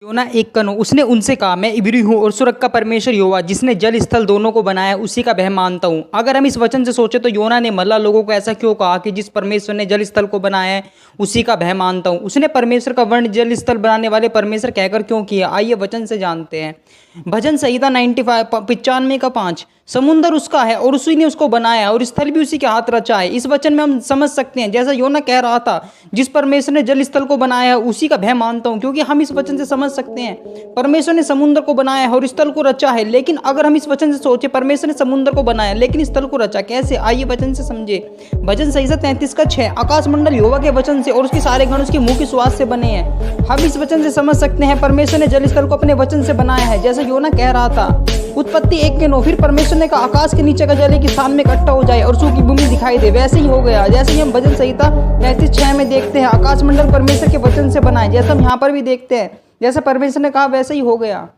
योना एक कनो उसने उनसे कहा, मैं इब्री हूँ और स्वर्ग का परमेश्वर यहोवा जिसने जल स्थल दोनों को बनाया उसी का वह मानता हूँ। अगर हम इस वचन से सोचे तो योना ने मल्ला लोगों को ऐसा क्यों कहा कि जिस परमेश्वर ने जल स्थल को बनाया है उसी का वह मानता हूँ। उसने परमेश्वर का वर्ण जल स्थल बनाने वाले परमेश्वर कहकर क्यों किया, आइए वचन से जानते हैं। भजन संहिता 95 का 5, समुंदर उसका है और उसी ने उसको बनाया और स्थल भी उसी के हाथ रचा है। इस वचन में हम समझ सकते हैं जैसा योना कह रहा था, जिस परमेश्वर ने जल स्थल को बनाया है उसी का भय मानता हूँ, क्योंकि हम इस वचन से समझ सकते हैं परमेश्वर ने समुद्र को बनाया है और स्थल को रचा है। लेकिन अगर हम इस वचन से सोचे परमेश्वर ने समुद्र को बनाया लेकिन स्थल को रचा कैसे, आइए वचन से समझे। भजन संहिता 33 का 6, आकाश मंडल यहोवा के वचन से और उसके सारे गण उसके मुंह की सुवास से बने हैं। हम इस वचन से समझ सकते हैं परमेश्वर ने जल स्थल को अपने वचन से बनाया है, जैसा योना कह रहा था। उत्पत्ति 1:9, फिर परमेश्वर ने कहा आकाश के नीचे का जल एक स्थान में इकट्ठा हो जाए और सूखी भूमि दिखाई दे, वैसे ही हो गया। जैसे ही हम भजन संहिता 33:6 में देखते हैं आकाश मंडल परमेश्वर के वचन से बनाए, जैसा हम यहाँ पर भी देखते हैं जैसे परमेश्वर ने कहा वैसे ही हो गया।